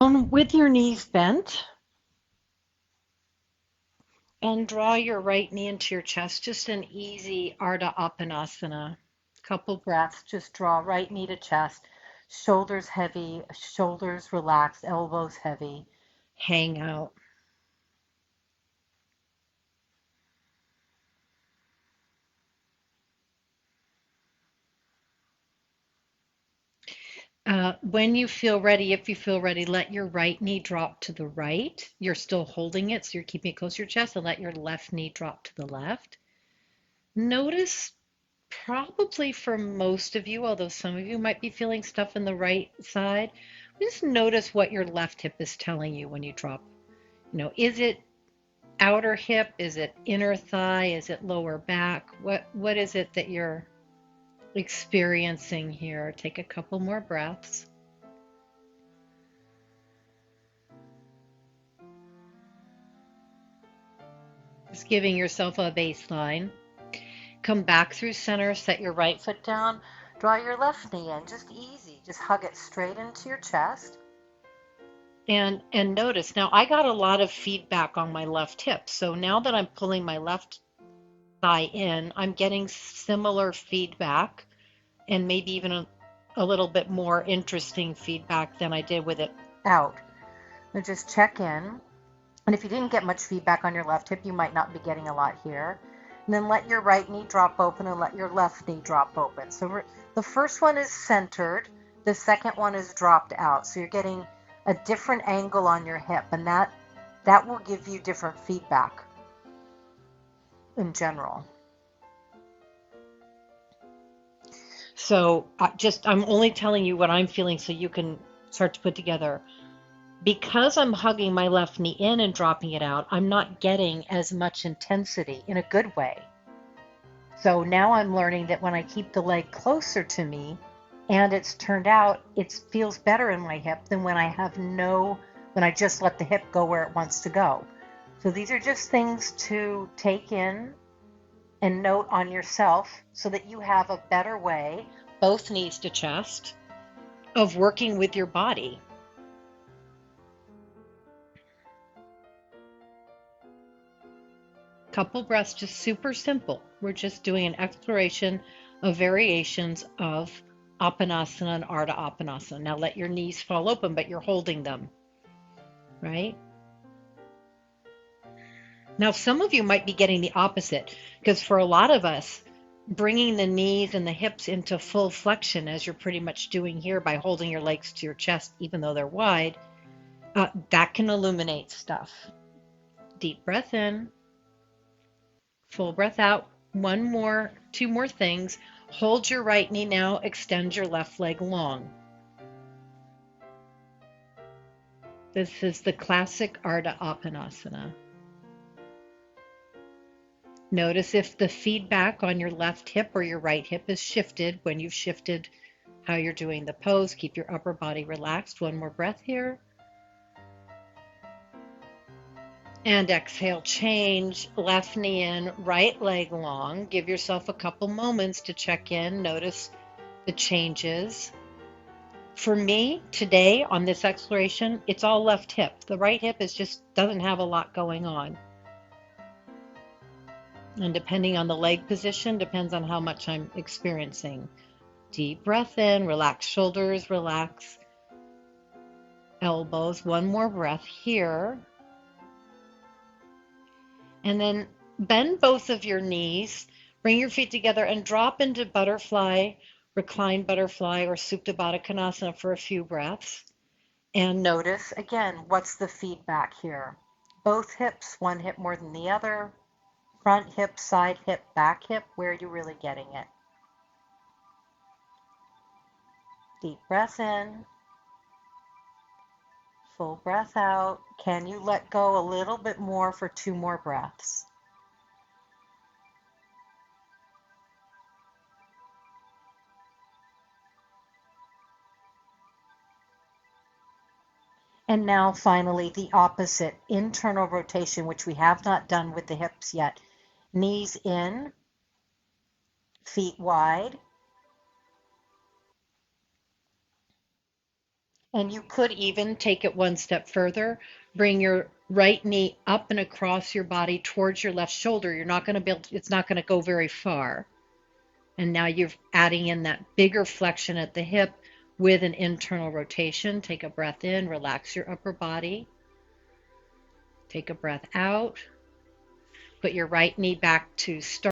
With your knees bent, and draw your right knee into your chest, just an easy Ardha Apanasana. Couple breaths, just draw right knee to chest, shoulders heavy, shoulders relaxed, elbows heavy, hang out. When you feel ready, if you feel ready, let your right knee drop to the right. You're still holding it, so you're keeping it close to your chest, and let your left knee drop to the left. Notice, probably for most of you, although some of you might be feeling stuff in the right side, just notice what your left hip is telling you when you drop. Is it outer hip? Is it inner thigh? Is it lower back? What is it that you're experiencing here? Take a couple more breaths. Just giving yourself a baseline. Come back through center, set your right foot down, draw your left knee in, just easy. Just hug it straight into your chest. And notice, now I got a lot of feedback on my left hip. So now that I'm pulling my left thigh in, I'm getting similar feedback and maybe even a little bit more interesting feedback than I did with it out. So just check in. And if you didn't get much feedback on your left hip, you might not be getting a lot here. And then let your right knee drop open and let your left knee drop open. So the first one is centered. The second one is dropped out. So you're getting a different angle on your hip, and that will give you different feedback in general. So I'm only telling you what I'm feeling so you can start to put together. Because I'm hugging my left knee in and dropping it out, I'm not getting as much intensity in a good way. So now I'm learning that when I keep the leg closer to me and it's turned out, it feels better in my hip than when I just let the hip go where it wants to go. So these are just things to take in and note on yourself so that you have a better way, both knees to chest, of working with your body. Couple breaths, just super simple. We're just doing an exploration of variations of Apanasana and Ardha Apanasana. Now let your knees fall open, but you're holding them, right? Now, some of you might be getting the opposite because for a lot of us, bringing the knees and the hips into full flexion, as you're pretty much doing here by holding your legs to your chest, even though they're wide, that can illuminate stuff. Deep breath in, full breath out. Two more things. Hold your right knee now, extend your left leg long. This is the classic Ardha Apanasana. Notice if the feedback on your left hip or your right hip is shifted when you've shifted how you're doing the pose. Keep your upper body relaxed. One more breath here. And exhale, change, left knee in, right leg long. Give yourself a couple moments to check in. Notice the changes. For me, today on this exploration, it's all left hip. The right hip doesn't have a lot going on. And depending on the leg position, depends on how much I'm experiencing. Deep breath in, relax shoulders, relax elbows. One more breath here. And then bend both of your knees, bring your feet together and drop into butterfly, reclined butterfly, or Supta Baddha Konasana for a few breaths. And notice again, what's the feedback here? Both hips, one hip more than the other, front hip, side hip, back hip, where are you really getting it? Deep breath in, full breath out. Can you let go a little bit more for two more breaths? And now finally the opposite, internal rotation, which we have not done with the hips yet. Knees in, feet wide, And you could even take it one step further, bring your right knee up and across your body towards your left shoulder. You're not going to build, it's not going to go very far. And now you're adding in that bigger flexion at the hip with an internal rotation. Take a breath in, relax your upper body. Take a breath out. Put your right knee back to start.